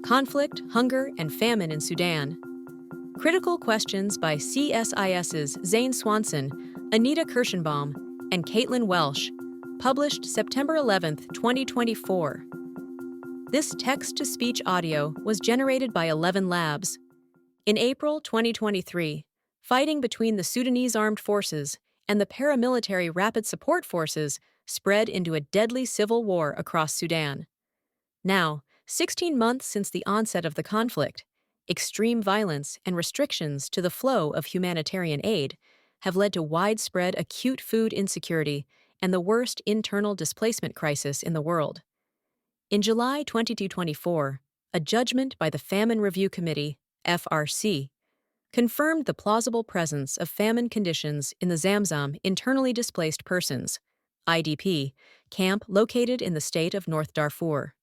Conflict, Hunger, and Famine in Sudan. Critical Questions by CSIS's Zane Swanson, Anita Kirschenbaum, and Caitlin Welsh, published September 11, 2024. This text-to-speech audio was generated by 11 Labs. In April 2023, fighting between the Sudanese Armed Forces and the paramilitary Rapid Support Forces spread into a deadly civil war across Sudan. Now, 16 months since the onset of the conflict, extreme violence and restrictions to the flow of humanitarian aid have led to widespread acute food insecurity and the worst internal displacement crisis in the world. In July 2024, a judgment by the Famine Review Committee, FRC, confirmed the plausible presence of famine conditions in the Zamzam Internally Displaced Persons, IDP, camp located in the state of North Darfur.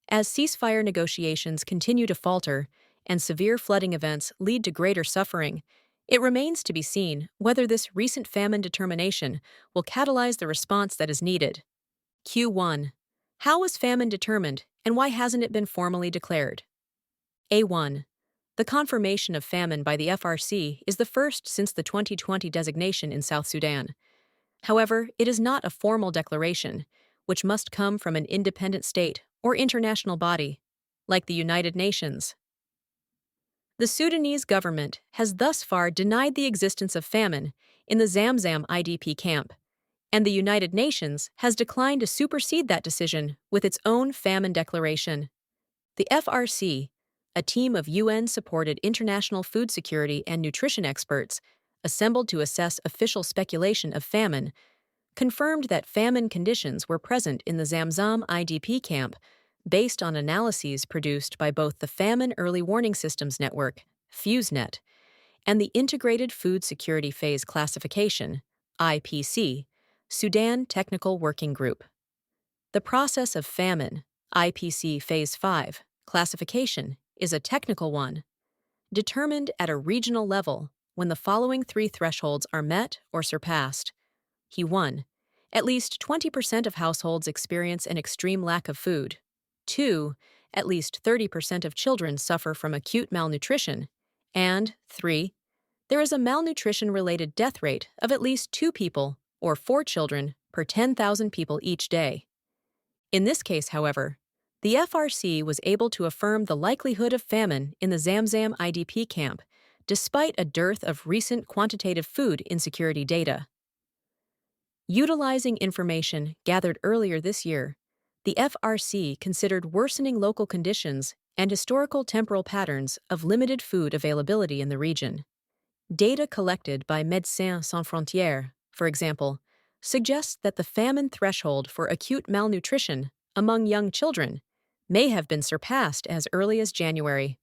As ceasefire negotiations continue to falter and severe flooding events lead to greater suffering, it remains to be seen whether this recent famine determination will catalyze the response that is needed. Q1. How was famine determined, and why hasn't it been formally declared? A1. The confirmation of famine by the FRC is the first since the 2020 designation in South Sudan. However, it is not a formal declaration, which must come from an independent state or international body, like the United Nations. The Sudanese government has thus far denied the existence of famine in the Zamzam IDP camp, and the United Nations has declined to supersede that decision with its own famine declaration. The FRC, a team of UN-supported international food security and nutrition experts assembled to assess official speculation of famine, confirmed that famine conditions were present in the Zamzam IDP camp based on analyses produced by both the Famine Early Warning Systems Network, FuseNet, and the Integrated Food Security Phase Classification, IPC, Sudan Technical Working Group. The process of famine, IPC Phase 5, classification is a technical one, determined at a regional level when the following three thresholds are met or surpassed. Q1. At least 20% of households experience an extreme lack of food. 2. At least 30% of children suffer from acute malnutrition. And 3. There is a malnutrition-related death rate of at least 2 people or 4 children per 10,000 people each day. In this case, however, the FRC was able to affirm the likelihood of famine in the Zamzam IDP camp, despite a dearth of recent quantitative food insecurity data. Utilizing information gathered earlier this year, the FRC considered worsening local conditions and historical temporal patterns of limited food availability in the region. Data collected by Médecins Sans Frontières, for example, suggests that the famine threshold for acute malnutrition among young children may have been surpassed as early as January.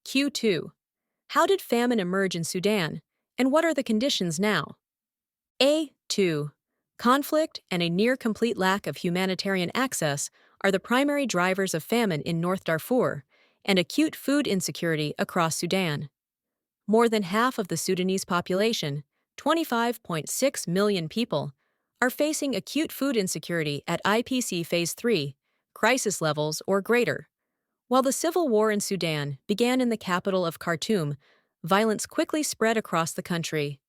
Q2. How did famine emerge in Sudan, and what are the conditions now? A2. Conflict and a near-complete lack of humanitarian access are the primary drivers of famine in North Darfur and acute food insecurity across Sudan. More than half of the Sudanese population, 25.6 million people, are facing acute food insecurity at IPC Phase 3, crisis levels or greater. While the civil war in Sudan began in the capital of Khartoum, violence quickly spread across the country.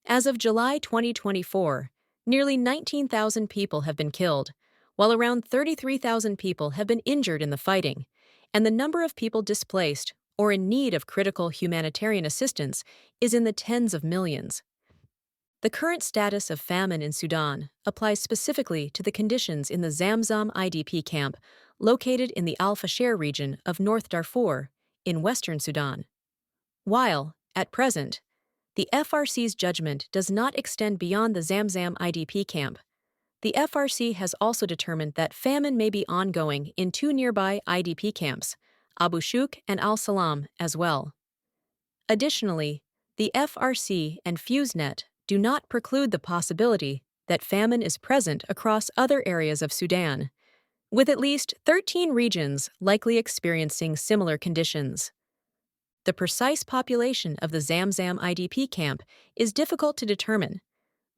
As of July 2024, nearly 19,000 people have been killed, while around 33,000 people have been injured in the fighting, and the number of people displaced or in need of critical humanitarian assistance is in the tens of millions. The current status of famine in Sudan applies specifically to the conditions in the Zamzam IDP camp located in the Al-Fasher region of North Darfur in western Sudan. While, at present, the FRC's judgment does not extend beyond the Zamzam IDP camp, the FRC has also determined that famine may be ongoing in 2 nearby IDP camps, Abu Shuk and Al-Salam, as well. Additionally, the FRC and FuseNet do not preclude the possibility that famine is present across other areas of Sudan, with at least 13 regions likely experiencing similar conditions. The precise population of the Zamzam IDP camp is difficult to determine,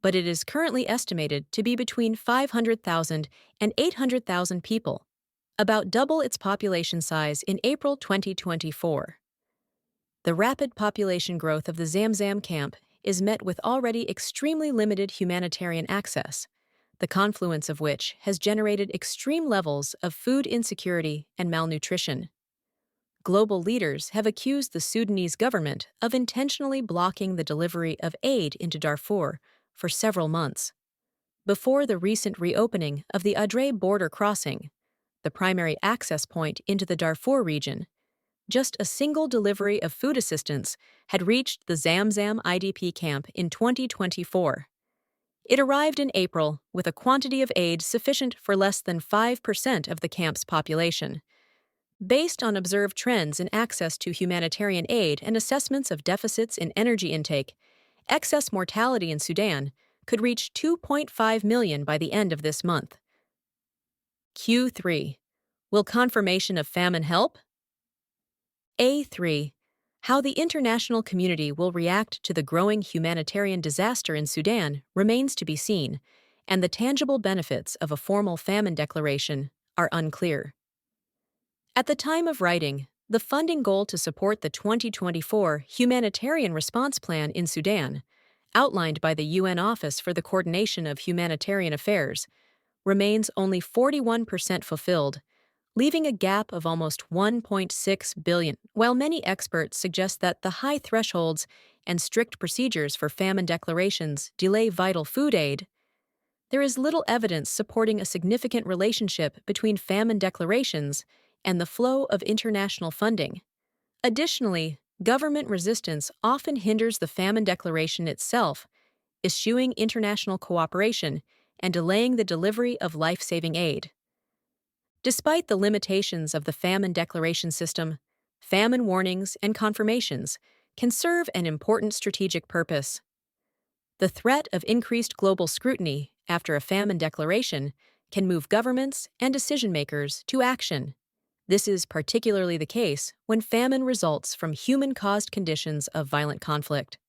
but it is currently estimated to be between 500,000 and 800,000 people, about double its population size in April 2024. The rapid population growth of the Zamzam camp is met with already extremely limited humanitarian access, the confluence of which has generated extreme levels of food insecurity and malnutrition. Global leaders have accused the Sudanese government of intentionally blocking the delivery of aid into Darfur for several months. Before the recent reopening of the Adre border crossing, the primary access point into the Darfur region, just a single delivery of food assistance had reached the Zamzam IDP camp in 2024. It arrived in April with a quantity of aid sufficient for less than 5% of the camp's population. Based on observed trends in access to humanitarian aid and assessments of deficits in energy intake, excess mortality in Sudan could reach 2.5 million by the end of this month. Q3. Will confirmation of famine help? A3. How the international community will react to the growing humanitarian disaster in Sudan remains to be seen, and the tangible benefits of a formal famine declaration are unclear. At the time of writing, the funding goal to support the 2024 Humanitarian Response Plan in Sudan, outlined by the UN Office for the Coordination of Humanitarian Affairs, remains only 41% fulfilled, leaving a gap of almost 1.6 billion. While many experts suggest that the high thresholds and strict procedures for famine declarations delay vital food aid, there is little evidence supporting a significant relationship between famine declarations and the flow of international funding. Additionally, government resistance often hinders the famine declaration itself, eschewing international cooperation and delaying the delivery of life-saving aid. Despite the limitations of the famine declaration system, famine warnings and confirmations can serve an important strategic purpose. The threat of increased global scrutiny after a famine declaration can move governments and decision-makers to action. This is particularly the case when famine results from human-caused conditions of violent conflict.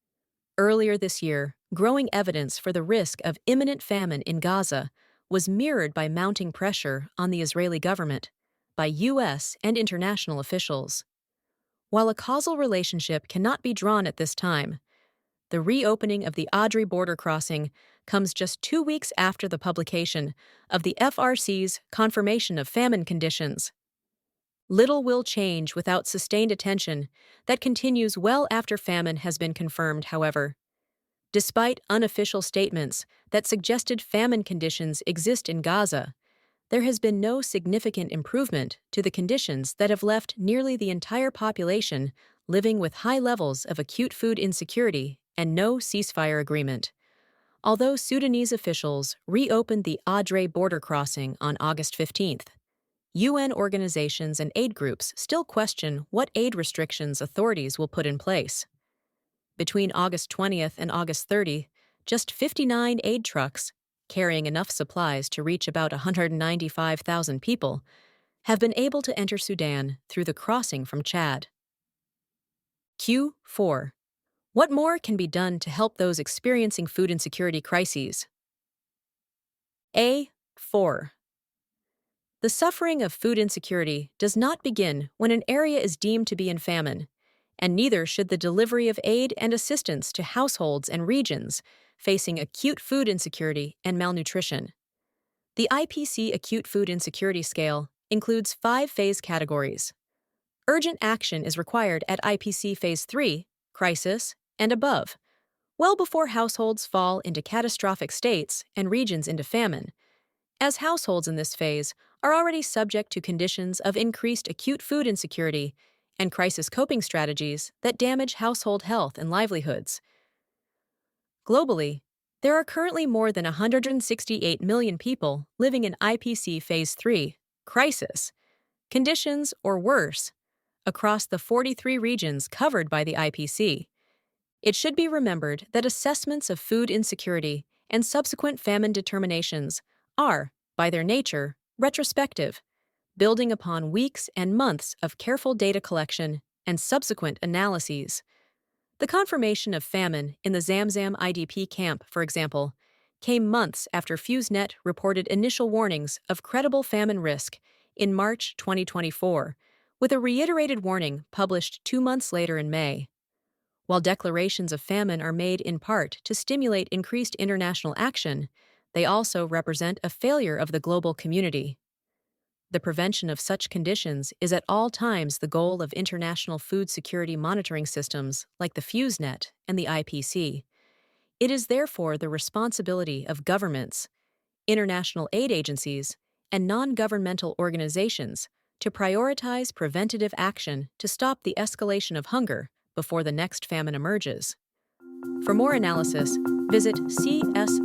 Earlier this year, growing evidence for the risk of imminent famine in Gaza was mirrored by mounting pressure on the Israeli government by U.S. and international officials. While a causal relationship cannot be drawn at this time, the reopening of the Adre border crossing comes just 2 weeks after the publication of the FRC's confirmation of famine conditions. Little will change without sustained attention that continues well after famine has been confirmed, however. Despite unofficial statements that suggested famine conditions exist in Gaza, there has been no significant improvement to the conditions that have left nearly the entire population living with high levels of acute food insecurity and no ceasefire agreement. Although Sudanese officials reopened the Adre border crossing on August 15th, UN organizations and aid groups still question what aid restrictions authorities will put in place. Between August 20th and August 30th, just 59 aid trucks, carrying enough supplies to reach about 195,000 people, have been able to enter Sudan through the crossing from Chad. Q4. What more can be done to help those experiencing food insecurity crises? A4. The suffering of food insecurity does not begin when an area is deemed to be in famine, and neither should the delivery of aid and assistance to households and regions facing acute food insecurity and malnutrition. The IPC Acute Food Insecurity Scale includes 5 phase categories. Urgent action is required at IPC Phase 3, crisis, and above, well before households fall into catastrophic states and regions into famine, as households in this phase are already subject to conditions of increased acute food insecurity and crisis coping strategies that damage household health and livelihoods. Globally, there are currently more than 168 million people living in IPC Phase 3, crisis, conditions or worse, across the 43 regions covered by the IPC. It should be remembered that assessments of food insecurity and subsequent famine determinations are, by their nature, retrospective, building upon weeks and months of careful data collection and subsequent analyses. The confirmation of famine in the Zamzam IDP camp, for example, came months after FuseNet reported initial warnings of credible famine risk in March 2024, with a reiterated warning published 2 months later in May. While declarations of famine are made in part to stimulate increased international action, they also represent a failure of the global community. The prevention of such conditions is at all times the goal of international food security monitoring systems like the FuseNet and the IPC. It is therefore the responsibility of governments, international aid agencies, and non-governmental organizations to prioritize preventative action to stop the escalation of hunger before the next famine emerges. For more analysis, visit csis.org.